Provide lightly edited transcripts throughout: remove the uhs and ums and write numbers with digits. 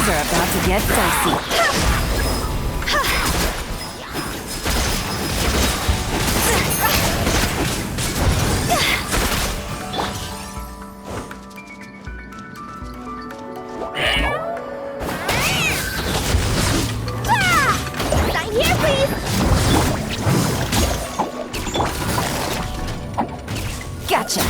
Things are about to get dicey. Sign here, please! Gotcha!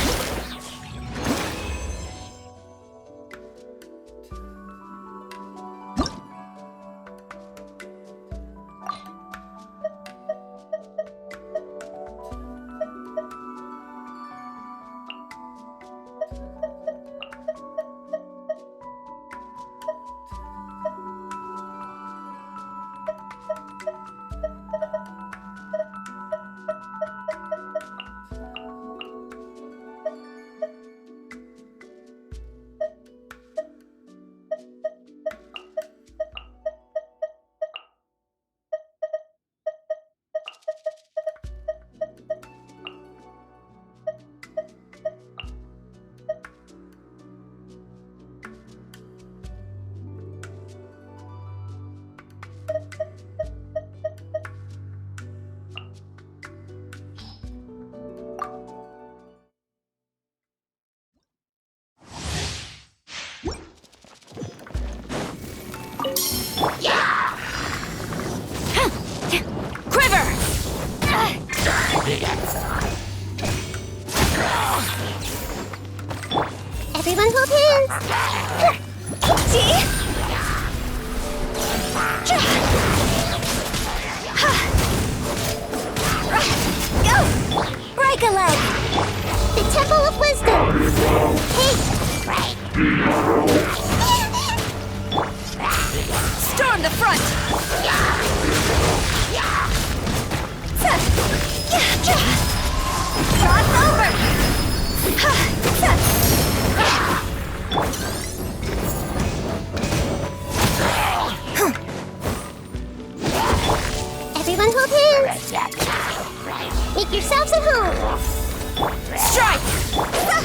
Everyone hold hands! See? Go! Break a leg! The Temple of Wisdom! Hey! Storm the front! Cross over! Everyone hold hands! Make yourselves at home! Strike! Go!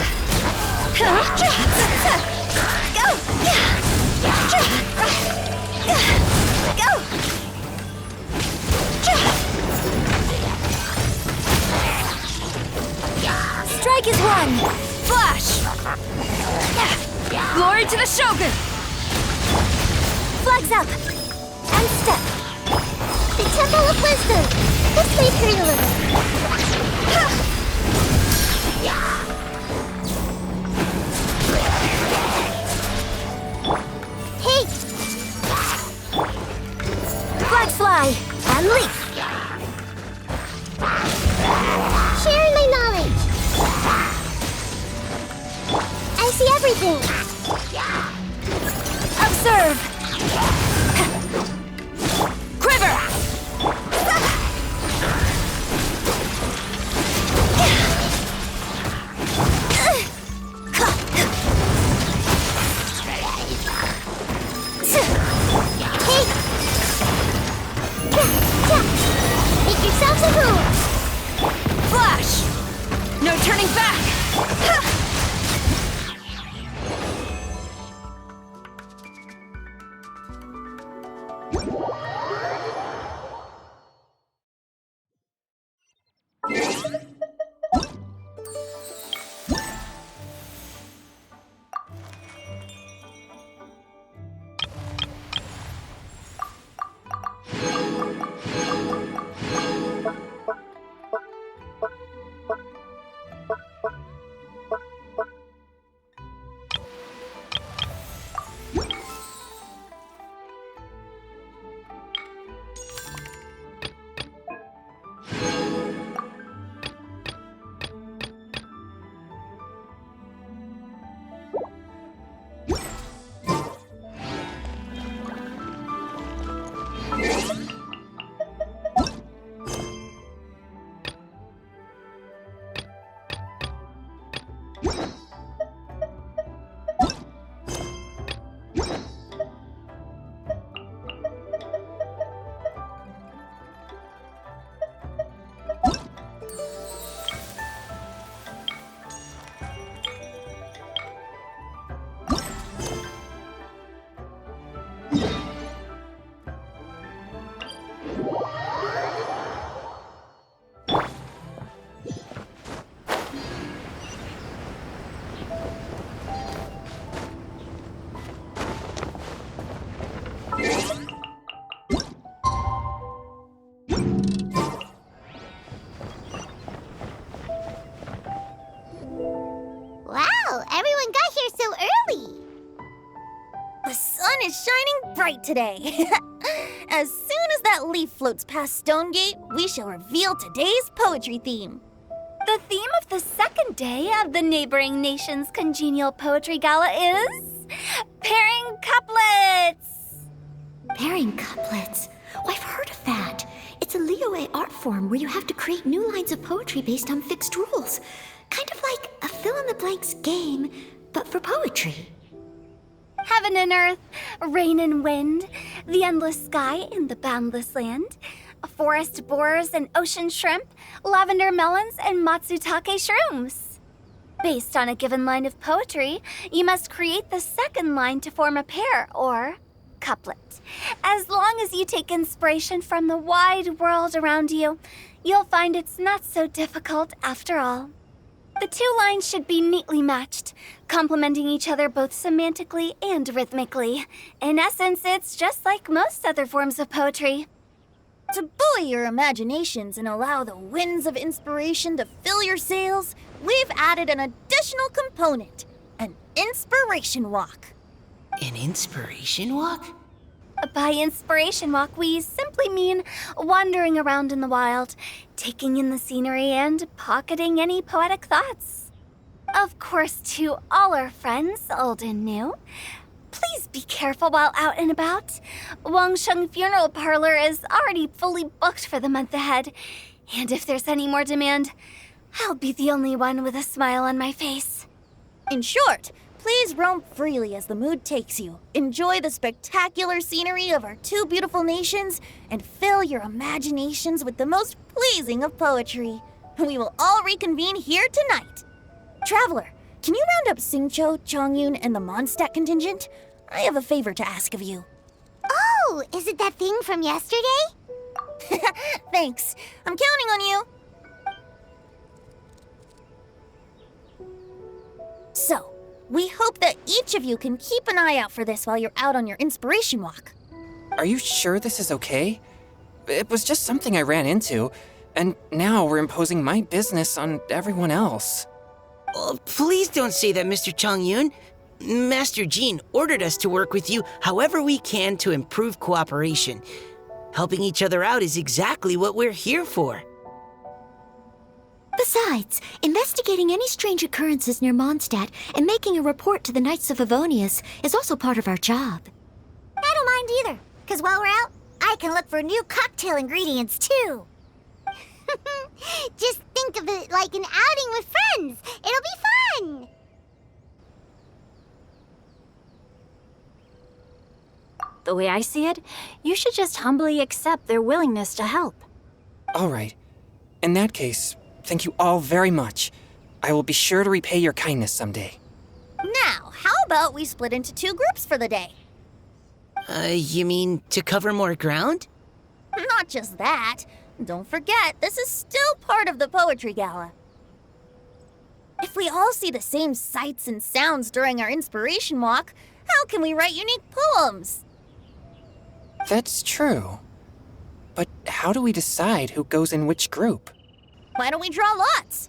Go! Strike is one! Flash! Glory to the Shogun! Flags up! And step! The Temple of Wisdom! This may hurt a little. Hey! Flags fly! And leap! Sharing my knowledge! I see everything! Observe! Quiver! Hey! Make yourselves at home! Flash! No turning back! right today. As soon as that leaf floats past Stonegate, we shall reveal today's poetry theme. The theme of the second day of the neighboring nation's congenial poetry gala is pairing couplets. Pairing couplets? Oh, I've heard of that. It's a Liyue art form where you have to create new lines of poetry based on fixed rules. Kind of like a fill-in-the-blanks game, but for poetry. Heaven and earth, rain and wind, the endless sky and the boundless land, forest borers and ocean shrimp, lavender melons and matsutake shrooms. Based on a given line of poetry, you must create the second line to form a pair, or couplet. As long as you take inspiration from the wide world around you, you'll find it's not so difficult after all. The two lines should be neatly matched, complementing each other both semantically and rhythmically. In essence, it's just like most other forms of poetry. To buoy your imaginations and allow the winds of inspiration to fill your sails, we've added an additional component, an inspiration walk. An inspiration walk? By inspiration walk, we simply mean wandering around in the wild, taking in the scenery and pocketing any poetic thoughts. Of course, to all our friends, old and new, please be careful while out and about. Wangsheng Funeral Parlor is already fully booked for the month ahead, and if there's any more demand, I'll be the only one with a smile on my face. In short, please roam freely as the mood takes you. Enjoy the spectacular scenery of our two beautiful nations and fill your imaginations with the most pleasing of poetry. We will all reconvene here tonight. Traveler, can you round up Xingqiu, Chongyun, and the Mondstadt contingent? I have a favor to ask of you. Oh, is it that thing from yesterday? Thanks. I'm counting on you. So, we hope that each of you can keep an eye out for this while you're out on your inspiration walk. Are you sure this is okay? It was just something I ran into, and now we're imposing my business on everyone else. Oh, please don't say that, Mr. Chongyun. Master Jean ordered us to work with you however we can to improve cooperation. Helping each other out is exactly what we're here for. Besides, investigating any strange occurrences near Mondstadt and making a report to the Knights of Avonius is also part of our job. I don't mind either, because while we're out, I can look for new cocktail ingredients too. Just think of it like an outing with friends. It'll be fun. The way I see it, you should just humbly accept their willingness to help. All right. In that case, thank you all very much. I will be sure to repay your kindness someday. Now, how about we split into two groups for the day? You mean to cover more ground? Not just that. Don't forget, this is still part of the Poetry Gala. If we all see the same sights and sounds during our inspiration walk, how can we write unique poems? That's true. But how do we decide who goes in which group? Why don't we draw lots?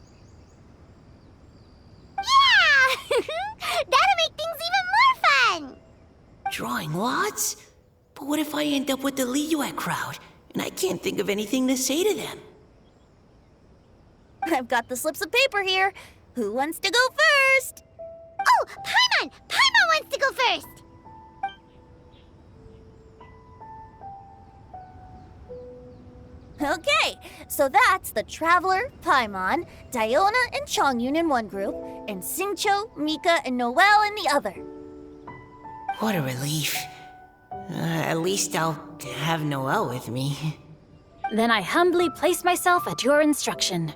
Yeah! That'll make things even more fun! Drawing lots? But what if I end up with the Liyue crowd, and I can't think of anything to say to them? I've got the slips of paper here. Who wants to go first? Oh, Paimon! Paimon wants to go first! Okay, so that's the Traveler, Paimon, Diona, and Chongyun in one group, and Xingqiu, Mika, and Noelle in the other. What a relief. At least I'll have Noelle with me. Then I humbly place myself at your instruction.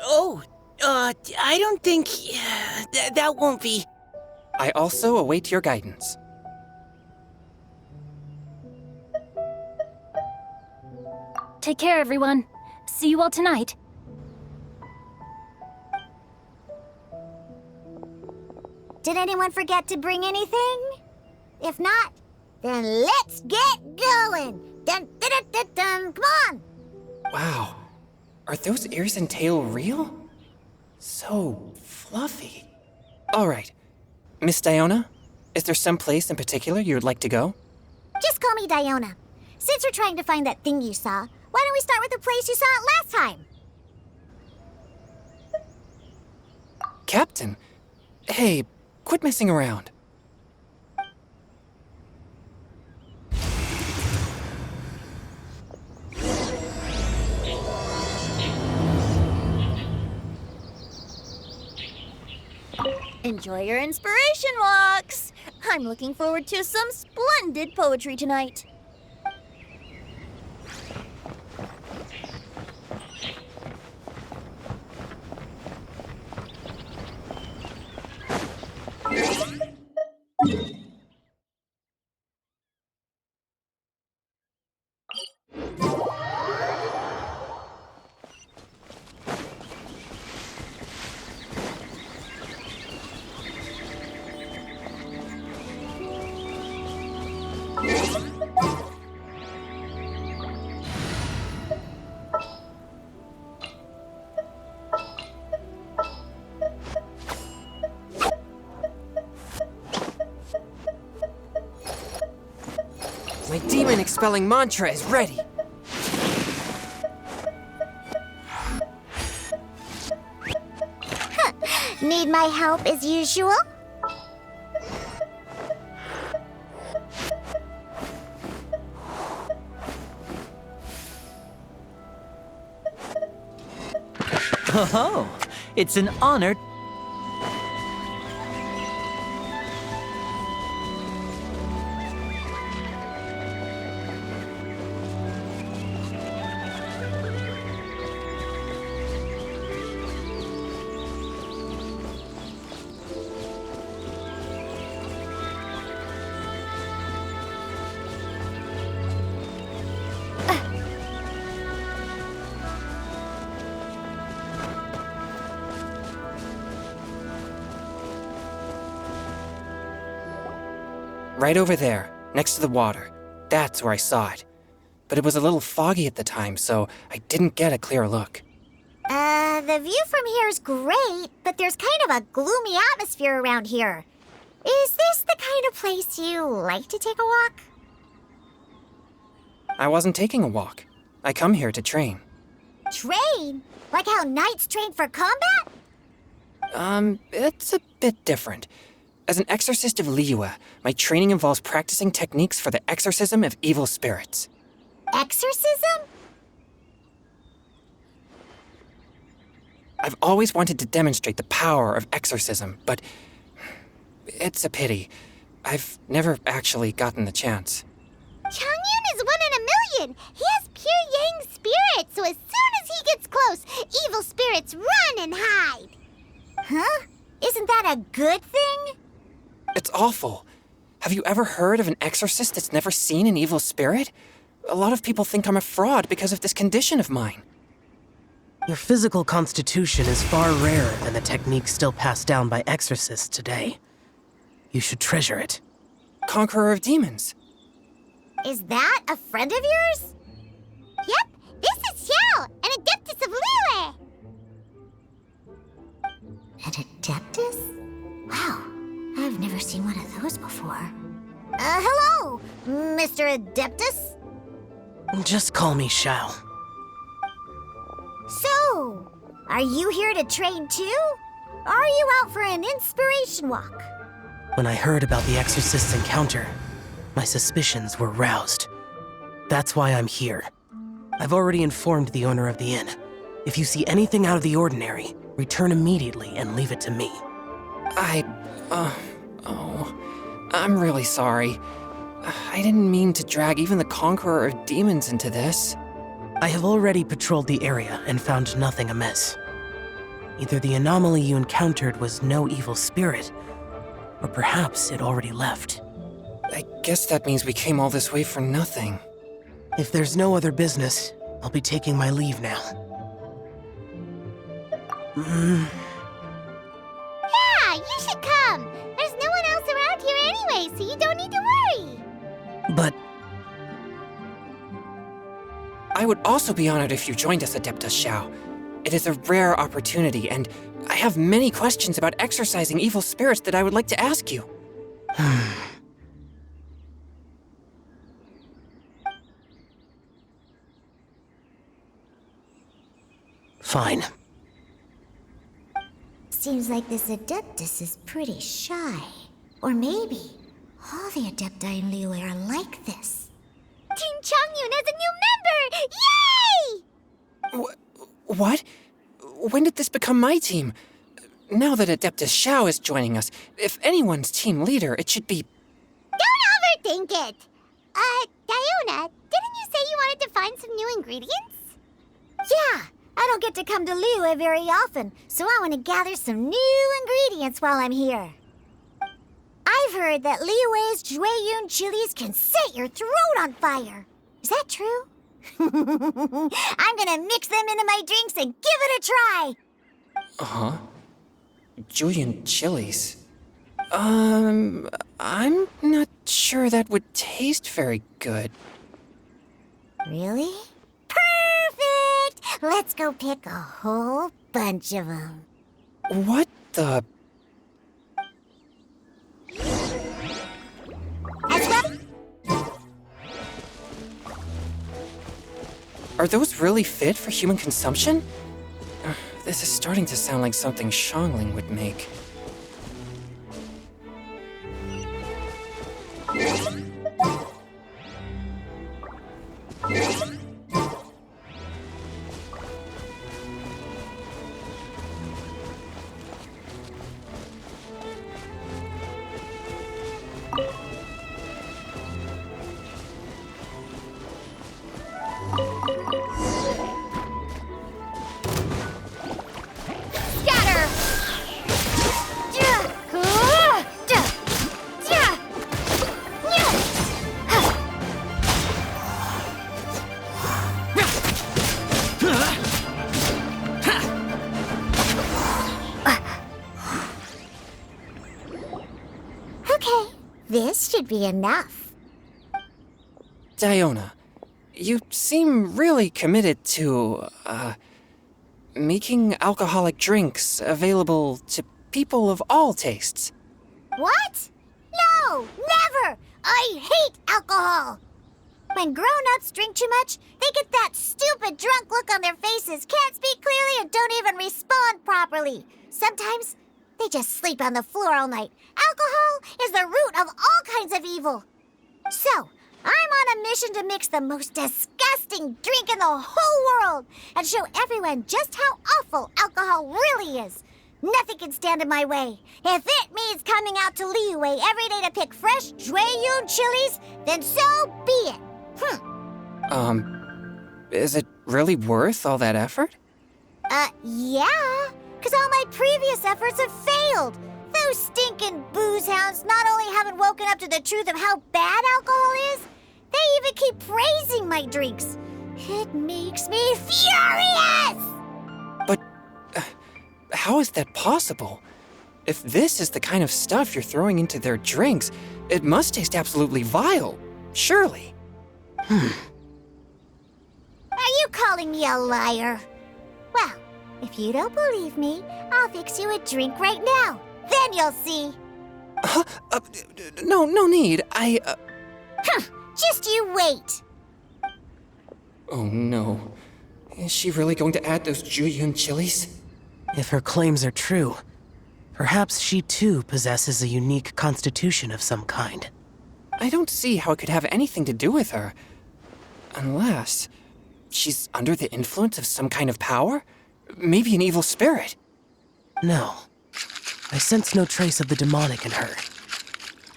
Oh, I don't think... that won't be... I also await your guidance. Take care, everyone. See you all tonight. Did anyone forget to bring anything? If not, then let's get going! Dun, dun, dun, dun, dun. Come on! Wow. Are those ears and tail real? So fluffy. All right. Miss Diona, is there some place in particular you would like to go? Just call me Diona. Since we're trying to find that thing you saw, why don't we start with the place you saw it last time? Captain? Hey, quit messing around. Enjoy your inspiration walks! I'm looking forward to some splendid poetry tonight. My demon-expelling mantra is ready. Need my help as usual? Oh, it's an honor. Right over there, next to the water. That's where I saw it. But it was a little foggy at the time, so I didn't get a clear look. The view from here is great, but there's kind of a gloomy atmosphere around here. Is this the kind of place you like to take a walk? I wasn't taking a walk. I come here to train. Train? Like how knights train for combat? It's a bit different. As an exorcist of Liyue, my training involves practicing techniques for the exorcism of evil spirits. Exorcism? I've always wanted to demonstrate the power of exorcism, but it's a pity. I've never actually gotten the chance. Changyun is 1 in a million! He has pure yang spirit, so as soon as he gets close, evil spirits run and hide! Huh? Isn't that a good thing? It's awful. Have you ever heard of an exorcist that's never seen an evil spirit? A lot of people think I'm a fraud because of this condition of mine. Your physical constitution is far rarer than the techniques still passed down by exorcists today. You should treasure it. Conqueror of demons. Is that a friend of yours? Yep, this is Xiao, an adeptus of Liyue! An adeptus? Wow, I've never seen one of those before. Hello, Mr. Adeptus? Just call me Xiao. So, are you here to train too? Or are you out for an inspiration walk? When I heard about the exorcist's encounter, my suspicions were roused. That's why I'm here. I've already informed the owner of the inn. If you see anything out of the ordinary, return immediately and leave it to me. I'm really sorry. I didn't mean to drag even the Conqueror of Demons into this. I have already patrolled the area and found nothing amiss. Either the anomaly you encountered was no evil spirit, or perhaps it already left. I guess that means we came all this way for nothing. If there's no other business, I'll be taking my leave now. Yeah, you should come! There's no one else around here anyway, so you don't need to worry! But I would also be honored if you joined us, Adeptus Xiao. It is a rare opportunity, and I have many questions about exorcising evil spirits that I would like to ask you. Fine. Seems like this Adeptus is pretty shy. Or maybe all the Adepti in Liyue are like this. Team Changyun is a new member! Yay! What? When did this become my team? Now that Adeptus Xiao is joining us, if anyone's team leader, it should be... Don't overthink it! Diona, didn't you say you wanted to find some new ingredients? Yeah, I don't get to come to Liyue very often, so I want to gather some new ingredients while I'm here. I've heard that Liyue's Jueyun chilies can set your throat on fire. Is that true? I'm gonna mix them into my drinks and give it a try. Huh? Julian chilies? I'm not sure that would taste very good. Really? Perfect! Let's go pick a whole bunch of them. What the... Are those really fit for human consumption? This is starting to sound like something Xiangling would make. Okay, this should be enough. Diona, you seem really committed to, making alcoholic drinks available to people of all tastes. What? No, never! I hate alcohol! When grown-ups drink too much, they get that stupid drunk look on their faces, can't speak clearly, and don't even respond properly. Sometimes, they just sleep on the floor all night. Alcohol is the root of all kinds of evil. So, I'm on a mission to mix the most disgusting drink in the whole world and show everyone just how awful alcohol really is. Nothing can stand in my way. If it means coming out to Liyue every day to pick fresh Jueyun chilies, then so be it. Is it really worth all that effort? Yeah, because all my previous efforts have failed. Those stinking booze hounds not only haven't woken up to the truth of how bad alcohol is, they even keep praising my drinks. It makes me furious! But how is that possible? If this is the kind of stuff you're throwing into their drinks, it must taste absolutely vile, surely. Are you calling me a liar? Well, if you don't believe me, I'll fix you a drink right now. Then you'll see. No need. Just you wait. Oh no. Is she really going to add those Jueyun chilies? If her claims are true, perhaps she too possesses a unique constitution of some kind. I don't see how it could have anything to do with her. Unless she's under the influence of some kind of power? Maybe an evil spirit. No. I sense no trace of the demonic in her.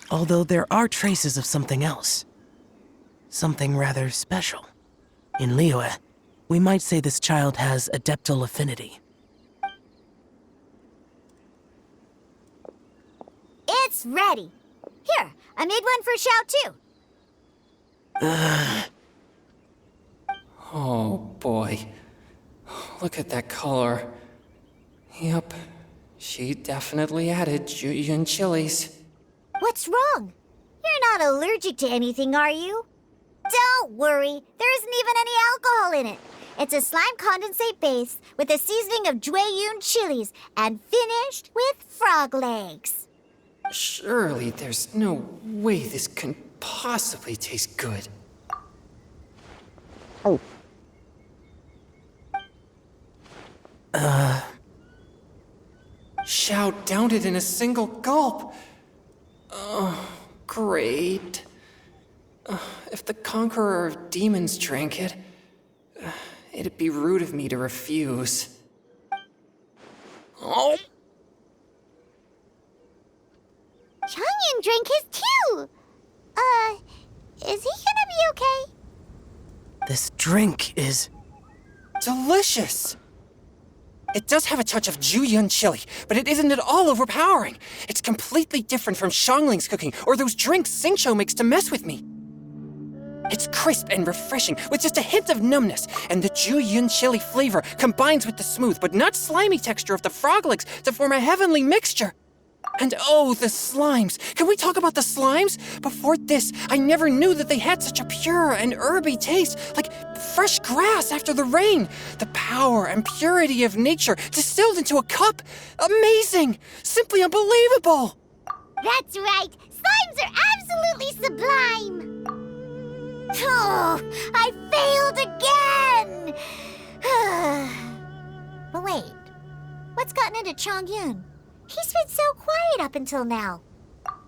Although there are traces of something else. Something rather special. In Liyue, we might say this child has adeptal affinity. It's ready. Here, I made one for Xiao too. Oh boy. Look at that color. Yep. She definitely added Jueyun chilies. What's wrong? You're not allergic to anything, are you? Don't worry, there isn't even any alcohol in it. It's a slime condensate base with a seasoning of Jueyun chilies and finished with frog legs. Surely there's no way this can possibly taste good. Xiao downed it in a single gulp. Oh, great. If the Conqueror of Demons drank it, it'd be rude of me to refuse. Oh! Changyan drank his too! Is he gonna be okay? This drink is... Delicious! It does have a touch of Jueyun chili, but it isn't at all overpowering. It's completely different from Xiangling's cooking or those drinks Xingqiu makes to mess with me. It's crisp and refreshing, with just a hint of numbness, and the Jueyun chili flavor combines with the smooth but not slimy texture of the frog legs to form a heavenly mixture. And oh, the slimes! Can we talk about the slimes? Before this, I never knew that they had such a pure and herby taste, like fresh grass after the rain. The power and purity of nature distilled into a cup. Amazing! Simply unbelievable! That's right! Slimes are absolutely sublime! Oh, I failed again! But wait, what's gotten into Chongyun? He's been so quiet up until now.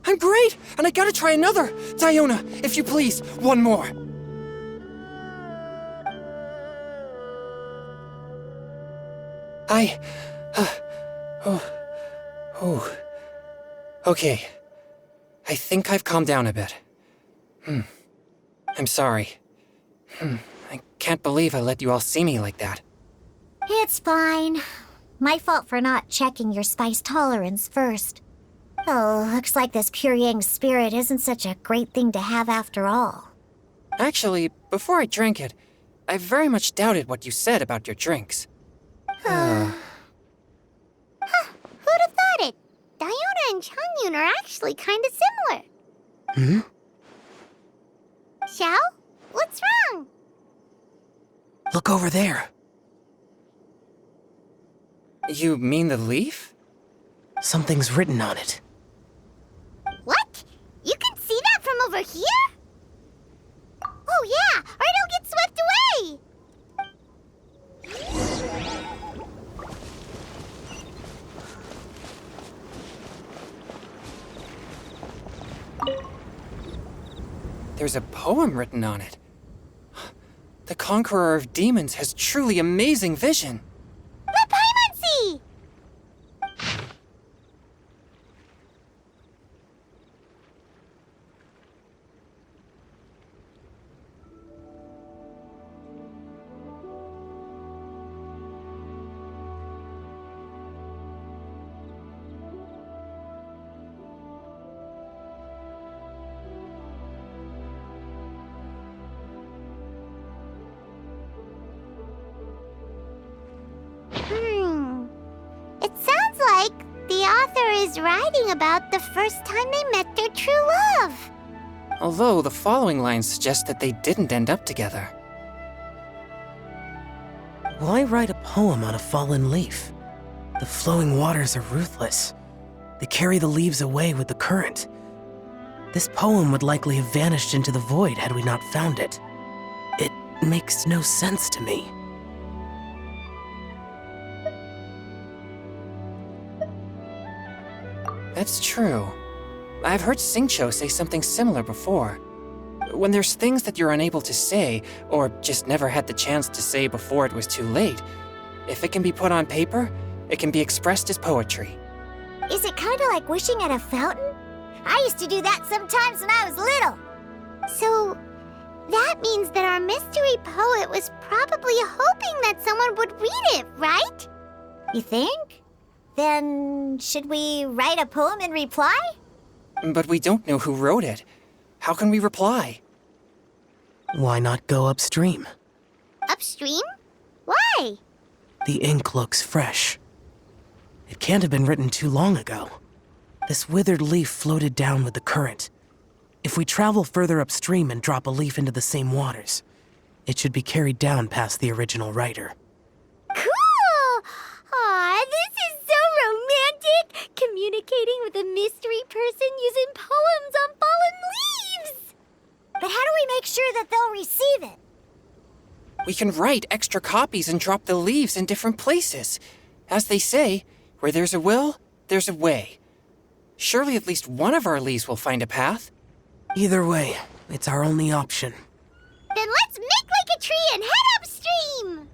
I'm great, and I gotta try another. Diona, if you please, one more. Okay. I think I've calmed down a bit. I'm sorry. I can't believe I let you all see me like that. It's fine. My fault for not checking your spice tolerance first. Oh, looks like this pure yang spirit isn't such a great thing to have after all. Actually, before I drank it, I very much doubted what you said about your drinks. Who'd have thought it? Diona and Chongyun are actually kinda similar. Xiao? What's wrong? Look over there. You mean the leaf? Something's written on it. What? You can see that from over here? Oh yeah, or it'll get swept away! There's a poem written on it. The Conqueror of Demons has truly amazing vision. Let Paimon see! It sounds like the author is writing about the first time they met their true love. Although the following lines suggest that they didn't end up together. Why write a poem on a fallen leaf? The flowing waters are ruthless. They carry the leaves away with the current. This poem would likely have vanished into the void had we not found it. It makes no sense to me. That's true. I've heard Xingqiu say something similar before. When there's things that you're unable to say, or just never had the chance to say before it was too late, if it can be put on paper, it can be expressed as poetry. Is it kind of like wishing at a fountain? I used to do that sometimes when I was little. So, that means that our mystery poet was probably hoping that someone would read it, right? You think? Then, should we write a poem in reply? But we don't know who wrote it. How can we reply? Why not go upstream? Upstream? Why? The ink looks fresh. It can't have been written too long ago. This withered leaf floated down with the current. If we travel further upstream and drop a leaf into the same waters, it should be carried down past the original writer. Cool! Aw, this is so romantic! Communicating with a mystery person using poems on fallen leaves! But how do we make sure that they'll receive it? We can write extra copies and drop the leaves in different places. As they say, where there's a will, there's a way. Surely at least one of our leaves will find a path. Either way, it's our only option. Then let's make like a tree and head upstream!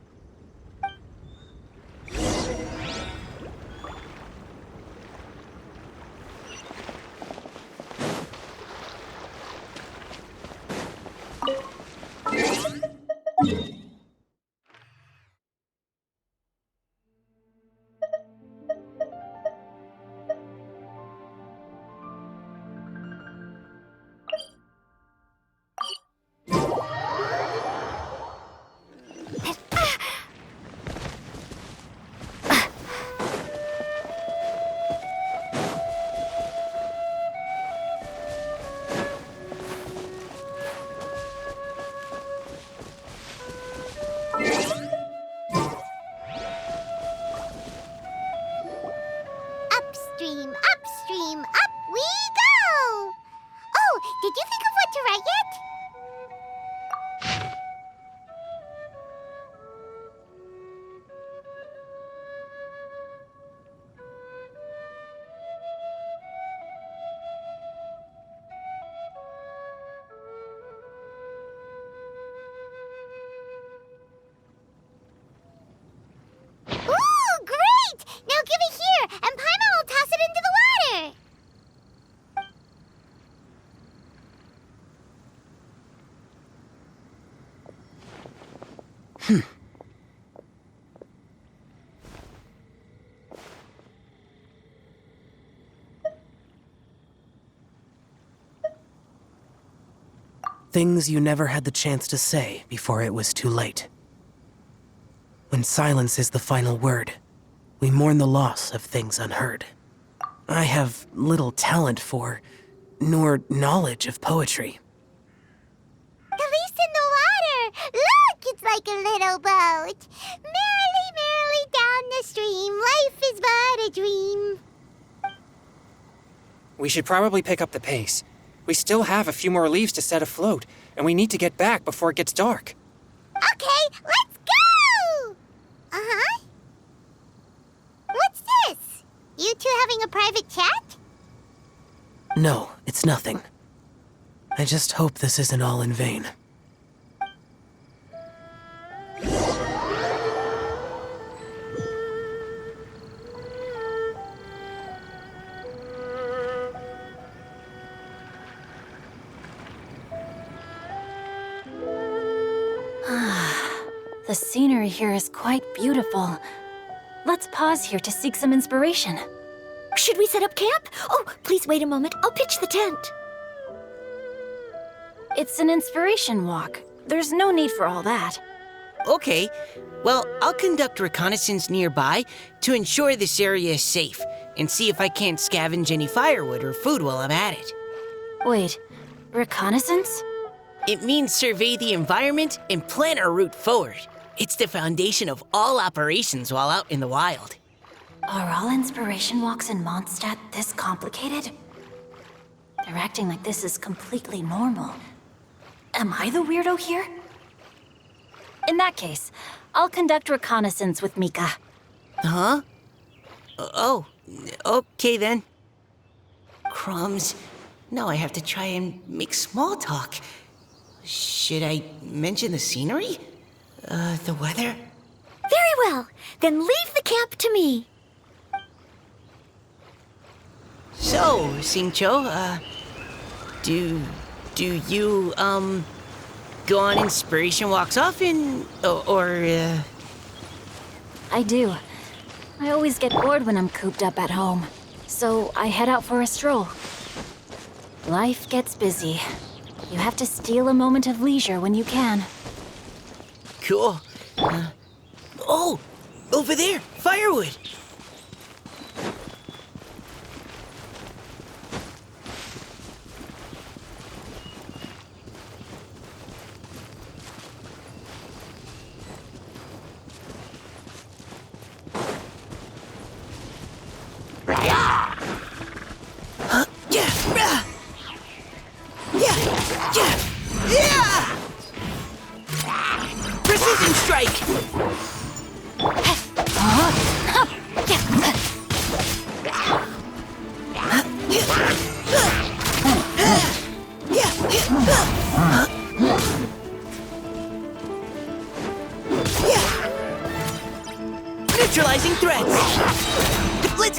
Upstream, upstream, up we go! Oh, did you think of what to write yet? Ooh, great! Now give it here, and Paimon will toss it into the water! Things you never had the chance to say before it was too late. When silence is the final word, we mourn the loss of things unheard. I have little talent for, nor knowledge of poetry. The leaf's in the water! Look, it's like a little boat! Merrily, merrily down the stream, life is but a dream. We should probably pick up the pace. We still have a few more leaves to set afloat, and we need to get back before it gets dark. Okay, let's go! Uh-huh. What's this? You two having a private chat? No, it's nothing. I just hope this isn't all in vain. The scenery here is quite beautiful. Let's pause here to seek some inspiration. Should we set up camp? Oh, please wait a moment. I'll pitch the tent. It's an inspiration walk. There's no need for all that. Okay, well, I'll conduct reconnaissance nearby to ensure this area is safe and see if I can't scavenge any firewood or food while I'm at it. Wait, reconnaissance? It means survey the environment and plan our route forward. It's the foundation of all operations while out in the wild. Are all inspiration walks in Mondstadt this complicated? They're acting like this is completely normal. Am I the weirdo here? In that case, I'll conduct reconnaissance with Mika. Huh? Oh, okay then. Crumbs. Now I have to try and make small talk. Should I mention the scenery? The weather? Very well. Then leave the camp to me. So, Singcho, do you, go on inspiration walks often? I do. I always get bored when I'm cooped up at home. So I head out for a stroll. Life gets busy. You have to steal a moment of leisure when you can. Cool. Oh, over there, firewood. Precision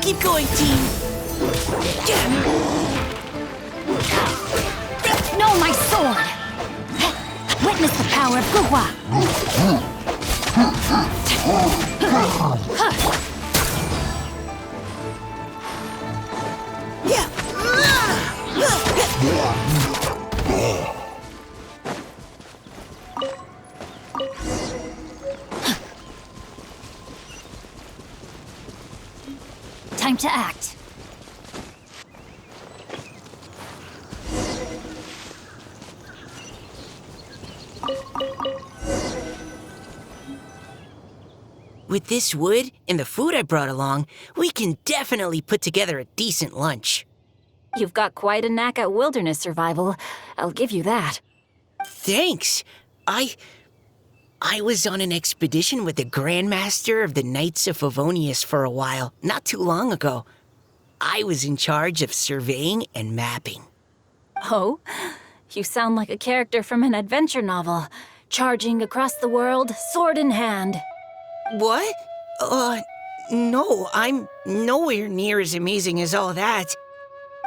Keep going, team. No, my sword! Witness the power of Guhua! Time to act. With this wood and the food I brought along, we can definitely put together a decent lunch. You've got quite a knack at wilderness survival. I'll give you that. Thanks. I was on an expedition with the Grandmaster of the Knights of Favonius for a while, not too long ago. I was in charge of surveying and mapping. Oh? You sound like a character from an adventure novel, charging across the world, sword in hand. What? No, I'm nowhere near as amazing as all that.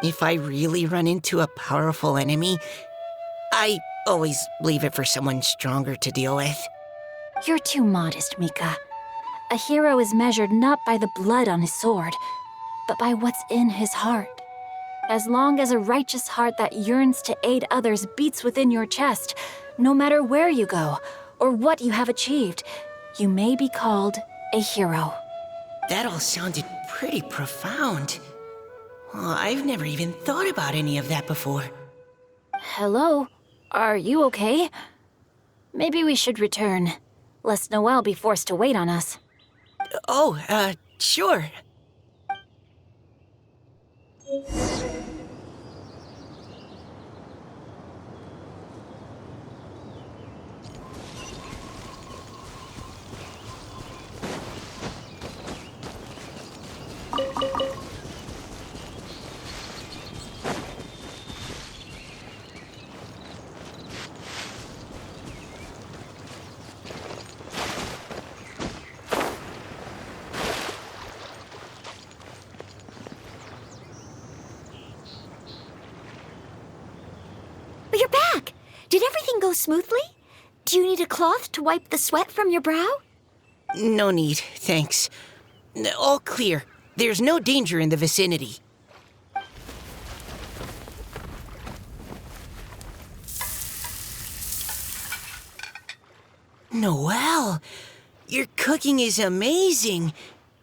If I really run into a powerful enemy, I always leave it for someone stronger to deal with. You're too modest, Mika. A hero is measured not by the blood on his sword, but by what's in his heart. As long as a righteous heart that yearns to aid others beats within your chest, no matter where you go or what you have achieved, you may be called a hero. That all sounded pretty profound. Well, I've never even thought about any of that before. Hello? Are you okay? Maybe we should return, lest Noelle be forced to wait on us. Sure. You're back! Did everything go smoothly? Do you need a cloth to wipe the sweat from your brow? No need, thanks. All clear. There's no danger in the vicinity. Noelle, your cooking is amazing.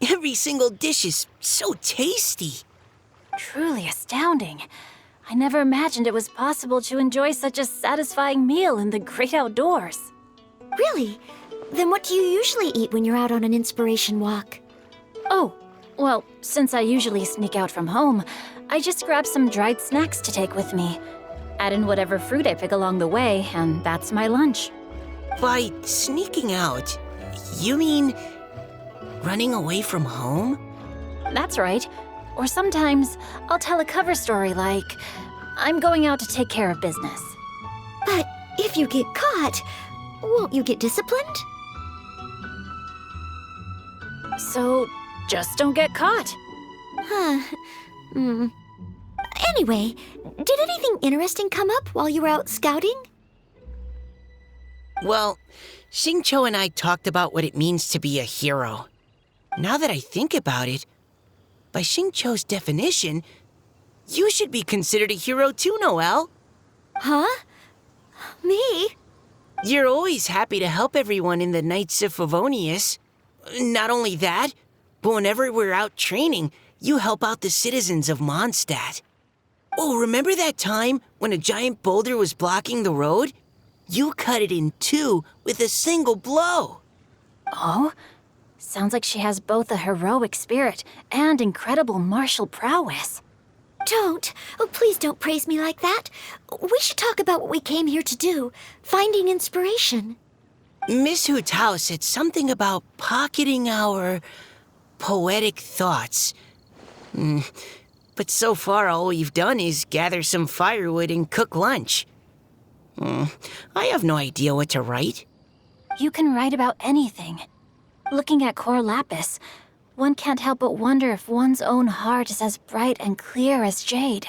Every single dish is so tasty. Truly astounding. I never imagined it was possible to enjoy such a satisfying meal in the great outdoors. Really? Then what do you usually eat when you're out on an inspiration walk? Oh, well, since I usually sneak out from home, I just grab some dried snacks to take with me. Add in whatever fruit I pick along the way, and that's my lunch. By sneaking out, you mean running away from home? That's right. Or sometimes I'll tell a cover story like, I'm going out to take care of business. But if you get caught, won't you get disciplined? So just don't get caught. Anyway, did anything interesting come up while you were out scouting? Well, Xingqiu and I talked about what it means to be a hero. Now that I think about it, by Xingqiu's definition, you should be considered a hero too, Noelle. Huh? Me? You're always happy to help everyone in the Knights of Favonius. Not only that, but whenever we're out training, you help out the citizens of Mondstadt. Oh, remember that time when a giant boulder was blocking the road? You cut it in two with a single blow. Oh? Sounds like she has both a heroic spirit and incredible martial prowess. Don't. Oh, please don't praise me like that. We should talk about what we came here to do, finding inspiration. Miss Hu Tao said something about pocketing our poetic thoughts. But so far, all we've done is gather some firewood and cook lunch. I have no idea what to write. You can write about anything. Looking at Core Lapis, one can't help but wonder if one's own heart is as bright and clear as jade.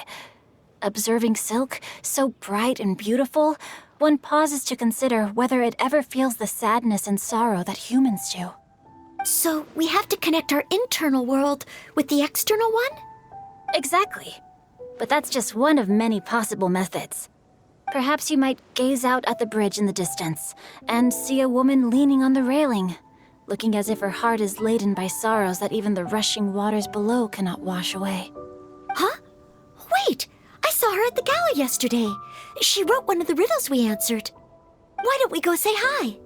Observing silk, so bright and beautiful, one pauses to consider whether it ever feels the sadness and sorrow that humans do. So we have to connect our internal world with the external one? Exactly. But that's just one of many possible methods. Perhaps you might gaze out at the bridge in the distance and see a woman leaning on the railing, looking as if her heart is laden by sorrows that even the rushing waters below cannot wash away. Huh? Wait! I saw her at the gala yesterday. She wrote one of the riddles we answered. Why don't we go say hi?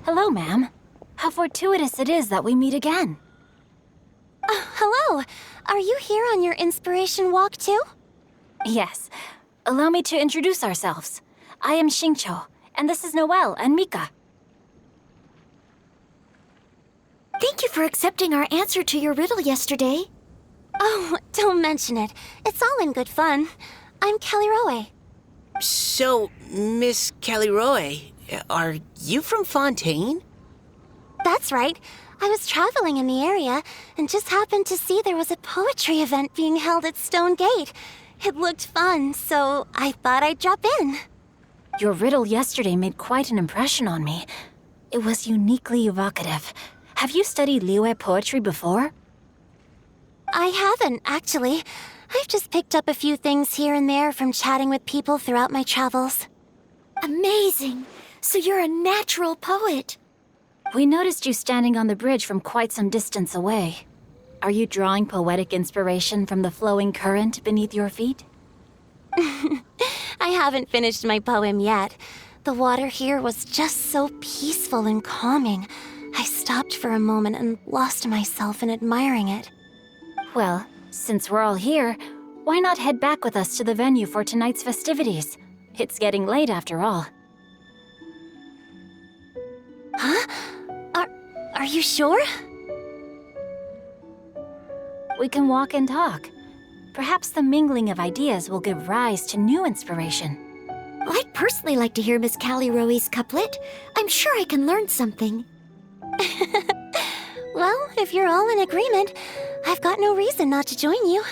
Hello, ma'am. How fortuitous it is that we meet again. Hello. Are you here on your inspiration walk too? Yes. Allow me to introduce ourselves. I am Xingqiu, and this is Noelle and Mika. Thank you for accepting our answer to your riddle yesterday. Oh, don't mention it. It's all in good fun. I'm Kelly Roe. So, Miss Caliroe, are you from Fontaine? That's right. I was traveling in the area and just happened to see there was a poetry event being held at Stone Gate. It looked fun, so I thought I'd drop in. Your riddle yesterday made quite an impression on me. It was uniquely evocative. Have you studied Liyue poetry before? I haven't, actually. I've just picked up a few things here and there from chatting with people throughout my travels. Amazing! So you're a natural poet. We noticed you standing on the bridge from quite some distance away. Are you drawing poetic inspiration from the flowing current beneath your feet? I haven't finished my poem yet. The water here was just so peaceful and calming. I stopped for a moment and lost myself in admiring it. Well, since we're all here, why not head back with us to the venue for tonight's festivities? It's getting late after all. Huh? Are you sure? We can walk and talk. Perhaps the mingling of ideas will give rise to new inspiration. I'd personally like to hear Miss Callie Roe's couplet. I'm sure I can learn something. Well, if you're all in agreement, I've got no reason not to join you.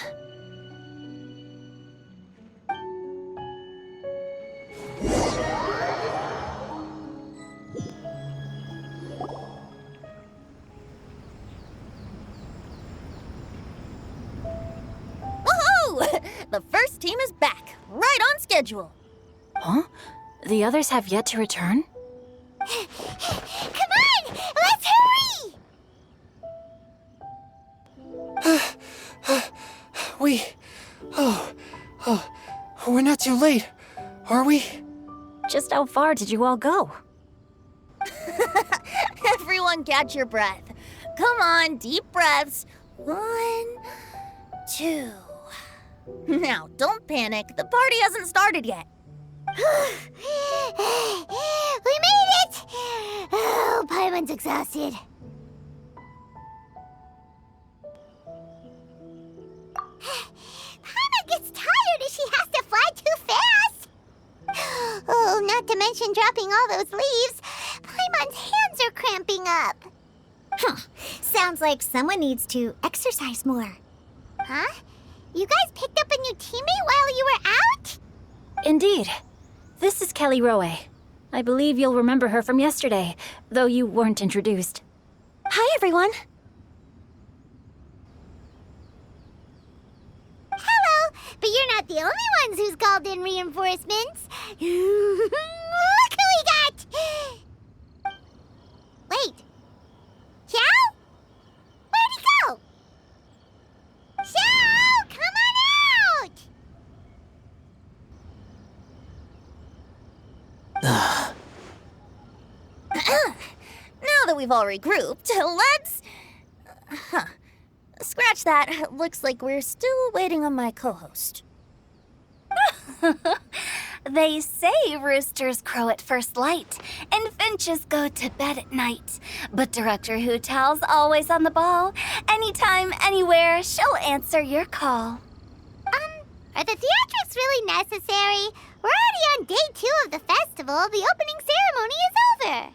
Woohoo! The first team is back, right on schedule. Huh? The others have yet to return? Come on! Let's hurry! We're not too late, are we? Just how far did you all go? Everyone catch your breath. Come on, deep breaths. 1, 2. Now, don't panic. The party hasn't started yet. We made it! Oh, Paimon's exhausted. Paimon gets tired if she has to fly too fast. Oh, not to mention dropping all those leaves. Paimon's hands are cramping up. Sounds like someone needs to exercise more. Huh? You guys picked up a new teammate while you were out? Indeed. This is Kelly Roe. I believe you'll remember her from yesterday, though you weren't introduced. Hi, everyone. Hello, but you're not the only ones who's called in reinforcements. Look who we got! Wait. Xiao? Where'd he go? Xiao, come on out! Now that we've all regrouped, let's... Scratch that. Looks like we're still waiting on my co-host. They say roosters crow at first light and finches go to bed at night. But Director Hu Tao's always on the ball. Anytime, anywhere, she'll answer your call. Are the theatrics really necessary? We're already on day 2 of the festival. The opening ceremony is over.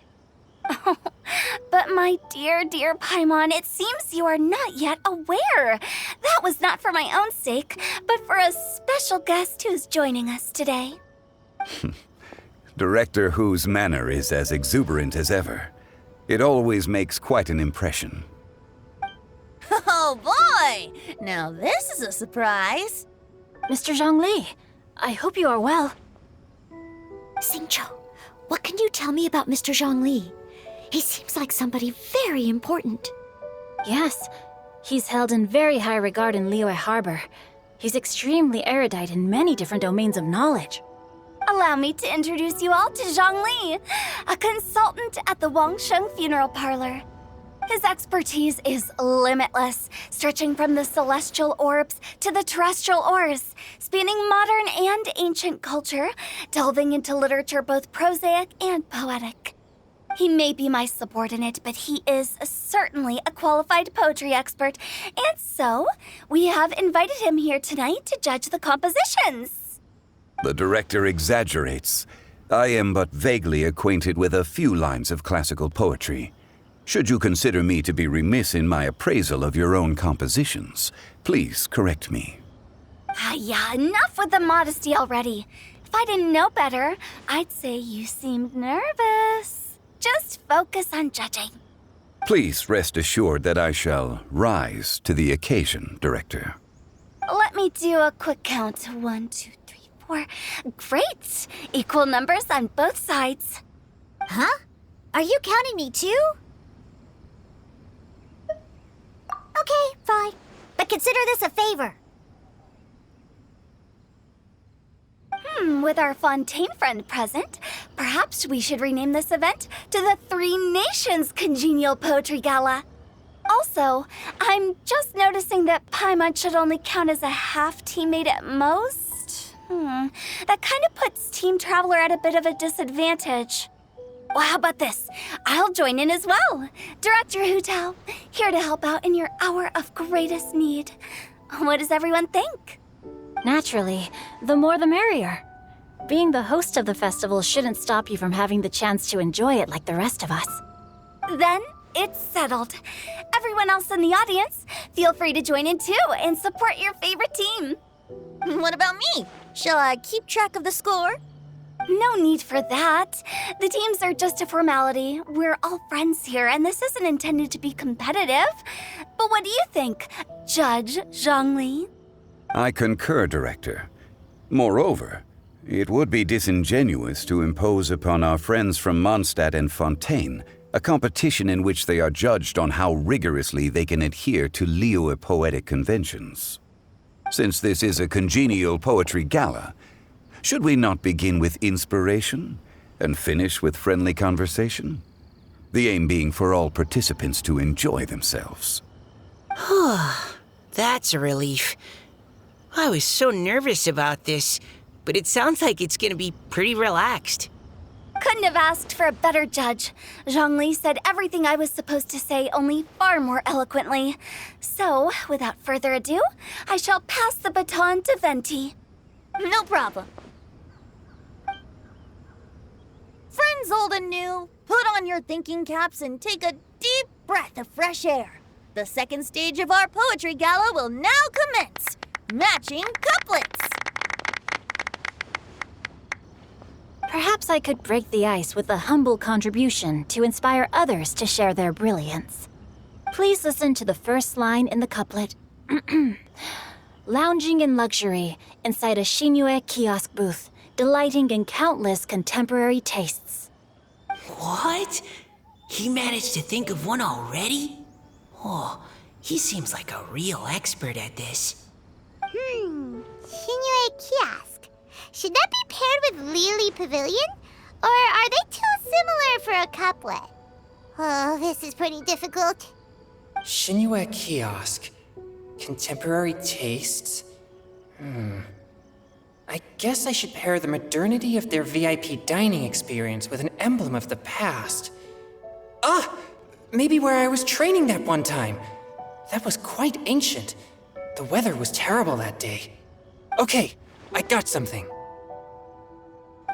But my dear, dear Paimon, it seems you are not yet aware. That was not for my own sake, but for a special guest who's joining us today. Director Hu's manner is as exuberant as ever. It always makes quite an impression. Oh boy! Now this is a surprise. Mr. Zhongli, I hope you are well. Xingqiu, what can you tell me about Mr. Zhongli? He seems like somebody very important. Yes, he's held in very high regard in Liyue Harbor. He's extremely erudite in many different domains of knowledge. Allow me to introduce you all to Zhang Li, a consultant at the Wangsheng Funeral Parlor. His expertise is limitless, stretching from the celestial orbs to the terrestrial ores, spanning modern and ancient culture, delving into literature both prosaic and poetic. He may be my subordinate, but he is certainly a qualified poetry expert, and so we have invited him here tonight to judge the compositions. The director exaggerates. I am but vaguely acquainted with a few lines of classical poetry. Should you consider me to be remiss in my appraisal of your own compositions, please correct me. Yeah, enough with the modesty already. If I didn't know better, I'd say you seemed nervous. Just focus on judging. Please rest assured that I shall rise to the occasion, Director. Let me do a quick count. 1, 2, 3, 4. Great! Equal numbers on both sides. Huh? Are you counting me too? Okay, fine. But consider this a favor. With our Fontaine friend present, perhaps we should rename this event to the Three Nations Congenial Poetry Gala. Also, I'm just noticing that Paimon should only count as a half teammate at most. That kind of puts Team Traveler at a bit of a disadvantage. Well, how about this? I'll join in as well. Director Hu Tao, here to help out in your hour of greatest need. What does everyone think? Naturally, the more the merrier. Being the host of the festival shouldn't stop you from having the chance to enjoy it like the rest of us. Then it's settled. Everyone else in the audience, feel free to join in too and support your favorite team. What about me? Shall I keep track of the score? No need for that. The teams are just a formality. We're all friends here, and this isn't intended to be competitive. But what do you think, Judge Zhongli? I concur, Director. Moreover, it would be disingenuous to impose upon our friends from Mondstadt and Fontaine a competition in which they are judged on how rigorously they can adhere to Liyue poetic conventions. Since this is a congenial poetry gala, should we not begin with inspiration and finish with friendly conversation? The aim being for all participants to enjoy themselves. That's a relief. I was so nervous about this, but it sounds like it's gonna be pretty relaxed. Couldn't have asked for a better judge. Zhongli said everything I was supposed to say, only far more eloquently. So, without further ado, I shall pass the baton to Venti. No problem. Friends old and new, put on your thinking caps and take a deep breath of fresh air. The second stage of our poetry gala will now commence. Matching couplets. Perhaps I could break the ice with a humble contribution to inspire others to share their brilliance. Please listen to the first line in the couplet. Lounging in luxury inside a Shinue kiosk booth, delighting in countless contemporary tastes. What? He managed to think of one already? Oh, he seems like a real expert at this. Shinue Kiosk. Should that be paired with Lily Pavilion? Or are they too similar for a couplet? Oh, this is pretty difficult. Shinue Kiosk. Contemporary tastes? I guess I should pair the modernity of their VIP dining experience with an emblem of the past. Maybe where I was training that one time. That was quite ancient. The weather was terrible that day. Okay, I got something.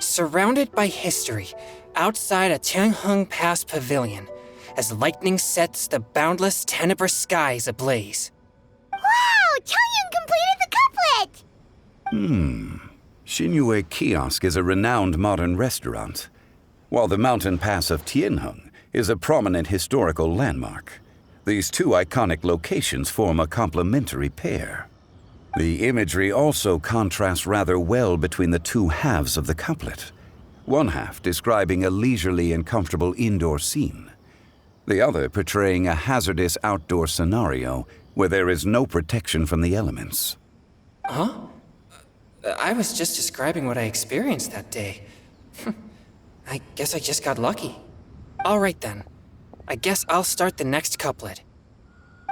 Surrounded by history, outside a Tianheng Pass pavilion, as lightning sets the boundless tenebrous skies ablaze. Wow! Changyun completed the couplet! Xinyue Kiosk is a renowned modern restaurant, while the mountain pass of Tianheng is a prominent historical landmark. These two iconic locations form a complementary pair. The imagery also contrasts rather well between the two halves of the couplet, one half describing a leisurely and comfortable indoor scene, the other portraying a hazardous outdoor scenario where there is no protection from the elements. Huh? I was just describing what I experienced that day. I guess I just got lucky. All right then. I guess I'll start the next couplet.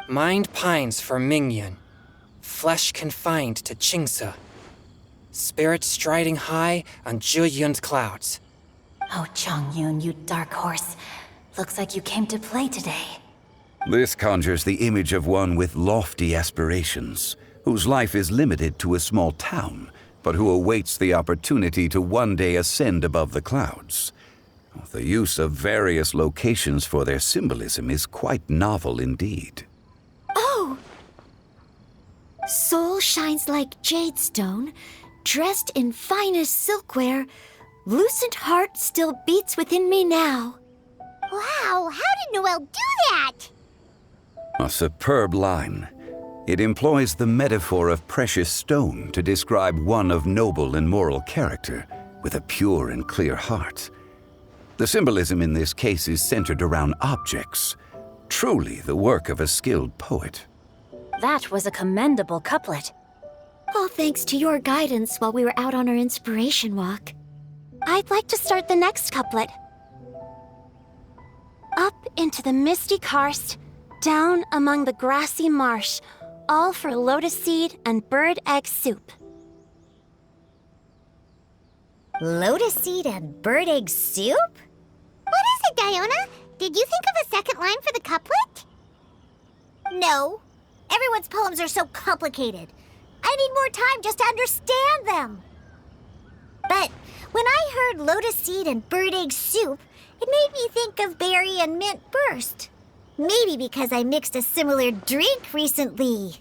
Mind pines for Mingyun, flesh confined to Qingse, spirit striding high on Zheyun's clouds. Oh, Changyun, you dark horse. Looks like you came to play today. This conjures the image of one with lofty aspirations, whose life is limited to a small town, but who awaits the opportunity to one day ascend above the clouds. The use of various locations for their symbolism is quite novel indeed. Oh! Soul shines like jadestone, dressed in finest silkware. Lucent heart still beats within me now. Wow, how did Noelle do that? A superb line. It employs the metaphor of precious stone to describe one of noble and moral character, with a pure and clear heart. The symbolism in this case is centered around objects, truly the work of a skilled poet. That was a commendable couplet. All thanks to your guidance while we were out on our inspiration walk. I'd like to start the next couplet. Up into the misty karst, down among the grassy marsh, all for lotus seed and bird egg soup. Lotus seed and bird egg soup? What is it, Diona? Did you think of a second line for the couplet? No. Everyone's poems are so complicated. I need more time just to understand them. But when I heard lotus seed and bird egg soup, it made me think of berry and mint burst. Maybe because I mixed a similar drink recently.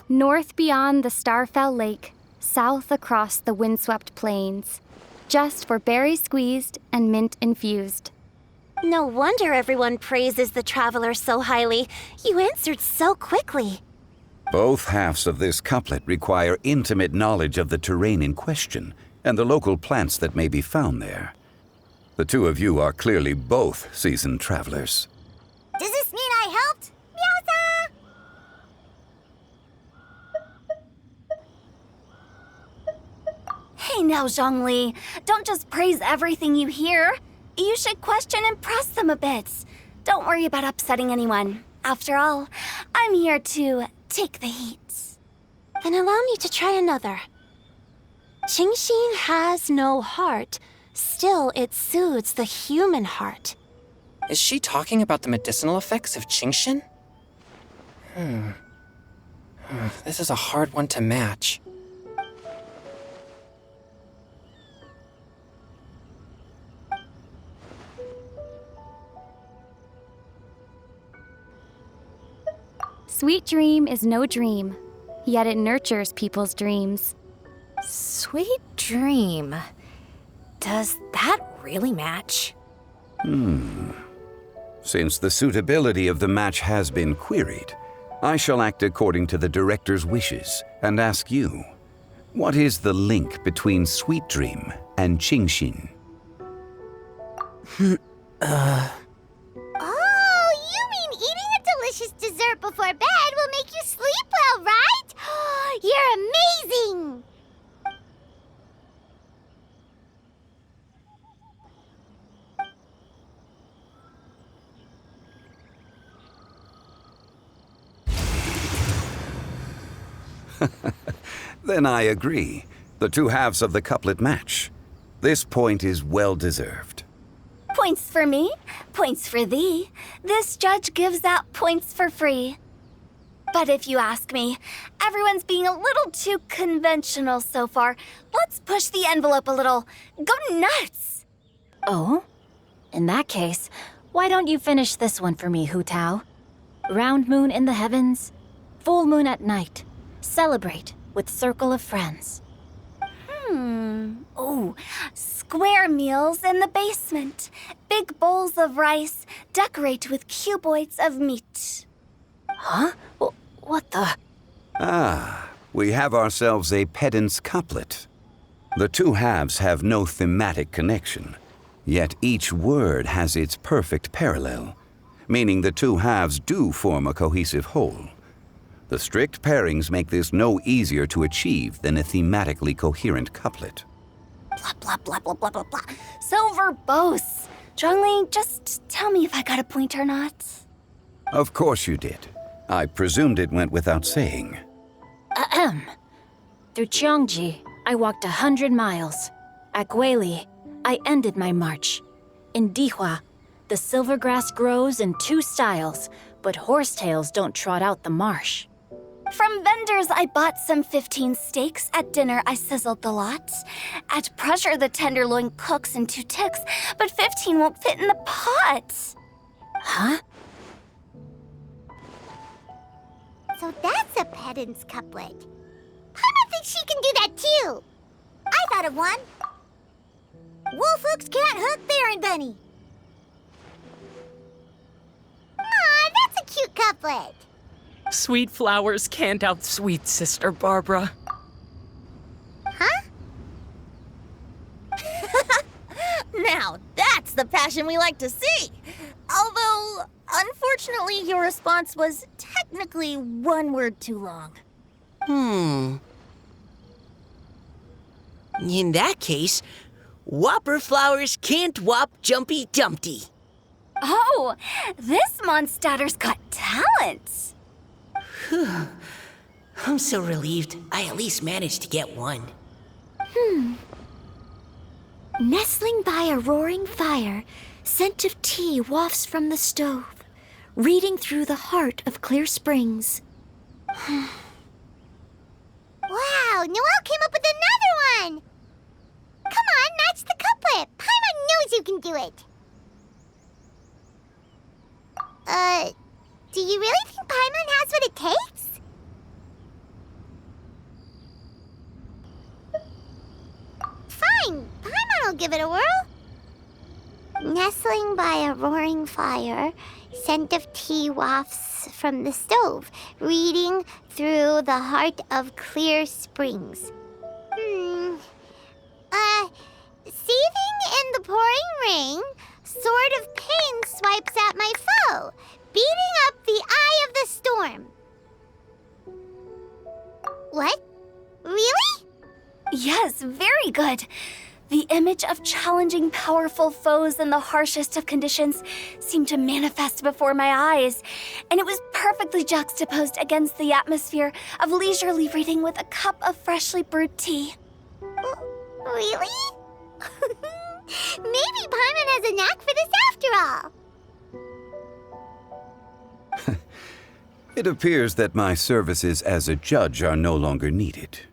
North beyond the Starfell Lake, south across the windswept plains. Just for berry squeezed and mint infused. No wonder everyone praises the traveler so highly. You answered so quickly. Both halves of this couplet require intimate knowledge of the terrain in question and the local plants that may be found there. The two of you are clearly both seasoned travelers. Does this mean I helped? Meowza! Hey now, Zhongli, don't just praise everything you hear. You should question and press them a bit. Don't worry about upsetting anyone. After all, I'm here to take the heat. Then allow me to try another. Qingxin has no heart. Still, it soothes the human heart. Is she talking about the medicinal effects of Qingxin? This is a hard one to match. Sweet dream is no dream, yet it nurtures people's dreams. Sweet dream. Does that really match? Since the suitability of the match has been queried, I shall act according to the director's wishes and ask you, what is the link between Sweet Dream and Qingxin? Oh, you mean eating a delicious dessert before bed will make you sleep well, right? You're amazing! Then I agree. The two halves of the couplet match. This point is well deserved. Points for me, points for thee. This judge gives out points for free. But if you ask me, everyone's being a little too conventional so far. Let's push the envelope a little. Go nuts! Oh? In that case, why don't you finish this one for me, Hu Tao? Round moon in the heavens, full moon at night. Celebrate with circle of friends. Oh, square meals in the basement. Big bowls of rice. Decorate with cuboids of meat. Huh? What the? Ah, we have ourselves a pedant's couplet. The two halves have no thematic connection, yet each word has its perfect parallel, meaning the two halves do form a cohesive whole. The strict pairings make this no easier to achieve than a thematically coherent couplet. Blah, blah, blah, blah, blah, blah, blah. So verbose. Zhongli, just tell me if I got a point or not. Of course you did. I presumed it went without saying. Ahem. Through Cheongji, I walked 100 miles. At Guili, I ended my march. In Dihua, the silver grass grows in 2 styles, but horsetails don't trot out the marsh. From vendors, I bought some 15 steaks. At dinner, I sizzled the lot. At pressure, the tenderloin cooks in 2 ticks, but 15 won't fit in the pot. Huh? So that's a pedant's couplet. Paimon thinks she can do that too. I thought of one. Wolf hooks can't hook Baron Bunny. Aw, that's a cute couplet. Sweet flowers can't outsweet Sister Barbara. Huh? Now, that's the passion we like to see. Although, unfortunately, your response was technically 1 word too long. In that case, Whopper flowers can't whop Jumpy Dumpty. Oh, this Mondstadter's got talent. I'm so relieved I at least managed to get one. Nestling by a roaring fire, scent of tea wafts from the stove, reading through the heart of clear springs. Wow, Noelle came up with another one. Come on, match the couplet. Paimon knows you can do it. Do you really think Paimon has what it takes? Fine, Paimon will give it a whirl. Nestling by a roaring fire, scent of tea wafts from the stove, reading through the heart of clear springs. Seething in the pouring rain, sword of pain swipes at my foe, beating up the eye of the storm. What? Really? Yes, very good. The image of challenging powerful foes in the harshest of conditions seemed to manifest before my eyes, and it was perfectly juxtaposed against the atmosphere of leisurely reading with a cup of freshly brewed tea. Really? Maybe Paimon has a knack for this after all. It appears that my services as a judge are no longer needed.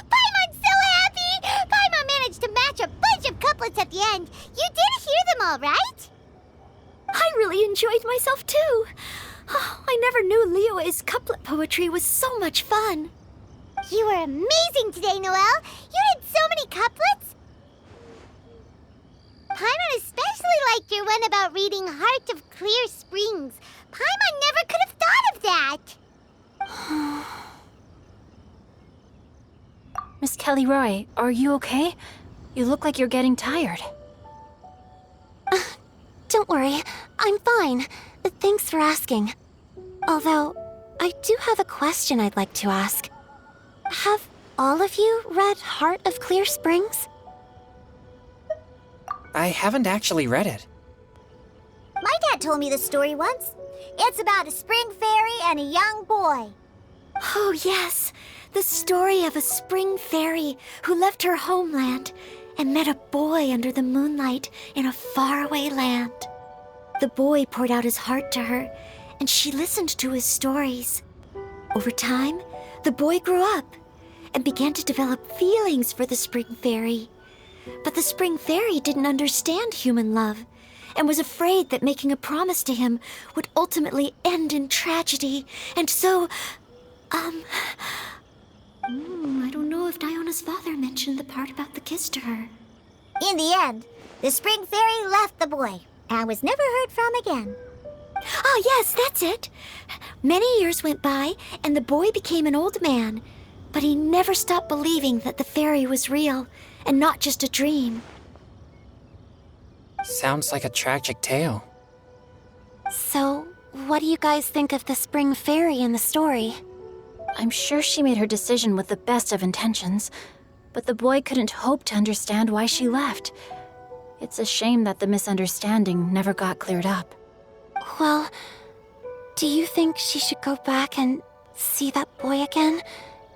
Paimon's so happy! Paimon managed to match a bunch of couplets at the end. You did hear them all, right? I really enjoyed myself too. Oh, I never knew Liyue's couplet poetry was so much fun. You were amazing today, Noelle. You did so many couplets. Paimon especially liked your one about reading Heart of Clear Springs. Paimon never could have thought of that. Miss Kelly Roy, are you okay? You look like you're getting tired. Don't worry, I'm fine. Thanks for asking. Although, I do have a question I'd like to ask. Have all of you read Heart of Clear Springs? I haven't actually read it. My dad told me this story once. It's about a spring fairy and a young boy. Oh, yes. The story of a spring fairy who left her homeland and met a boy under the moonlight in a faraway land. The boy poured out his heart to her, and she listened to his stories. Over time, the boy grew up and began to develop feelings for the spring fairy. But the spring fairy didn't understand human love and was afraid that making a promise to him would ultimately end in tragedy. And so, I don't know if Diona's father mentioned the part about the kiss to her. In the end, the spring fairy left the boy and was never heard from again. Oh, yes, that's it. Many years went by, and the boy became an old man. But he never stopped believing that the fairy was real and not just a dream. Sounds like a tragic tale. So, what do you guys think of the spring fairy in the story? I'm sure she made her decision with the best of intentions, but the boy couldn't hope to understand why she left. It's a shame that the misunderstanding never got cleared up. Well, do you think she should go back and see that boy again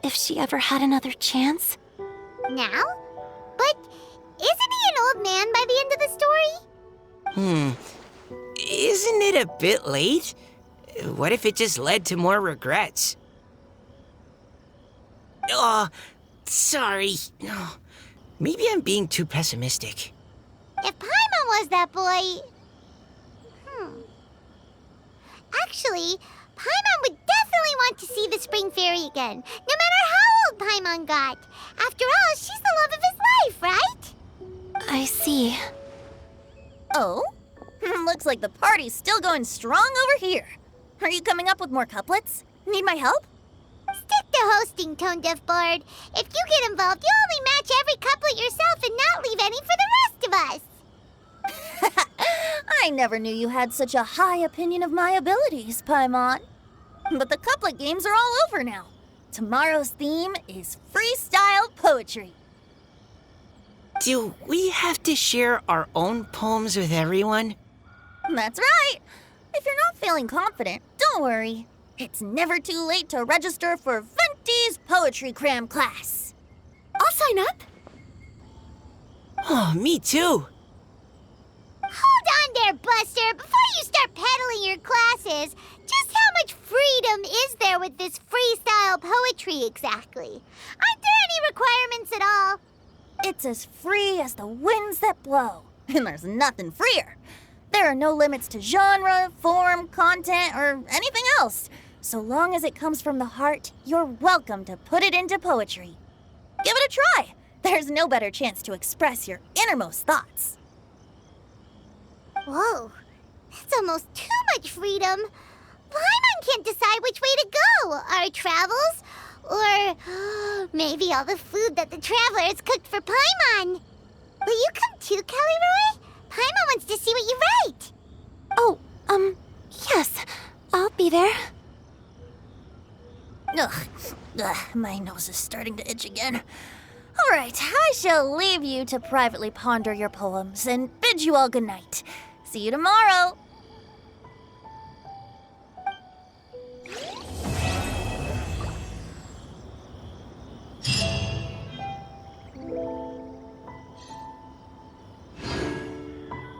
if she ever had another chance? Now? But isn't he an old man by the end of the story? Isn't it a bit late? What if it just led to more regrets? Oh, sorry. Oh, maybe I'm being too pessimistic. If Paimon was that boy... Actually, Paimon would definitely want to see the spring fairy again, no matter how old Paimon got. After all, she's the love of his life, right? I see. Oh? Looks like the party's still going strong over here. Are you coming up with more couplets? Need my help? Stick to hosting, Tone Deaf Bard. If you get involved, you'll only match every couplet yourself and not leave any for the rest of us. I never knew you had such a high opinion of my abilities, Paimon. But the couplet games are all over now. Tomorrow's theme is freestyle poetry. Do we have to share our own poems with everyone? That's right. If you're not feeling confident, don't worry. It's never too late to register for Venti's Poetry Cram class. I'll sign up. Oh, me too. Hold on there, Buster. Before you start peddling your classes, just how much freedom is there with this freestyle poetry exactly? Aren't there any requirements at all? It's as free as the winds that blow. And there's nothing freer. There are no limits to genre, form, content, or anything else. So long as it comes from the heart, you're welcome to put it into poetry. Give it a try. There's no better chance to express your innermost thoughts. Whoa, that's almost too much freedom. Paimon can't decide which way to go. Our travels, or maybe all the food that the travelers cooked for Paimon. Will you come too, Kelly Roy? Paimon wants to see what you write. Oh, yes. I'll be there. Ugh, my nose is starting to itch again. All right, I shall leave you to privately ponder your poems and bid you all good night. See you tomorrow.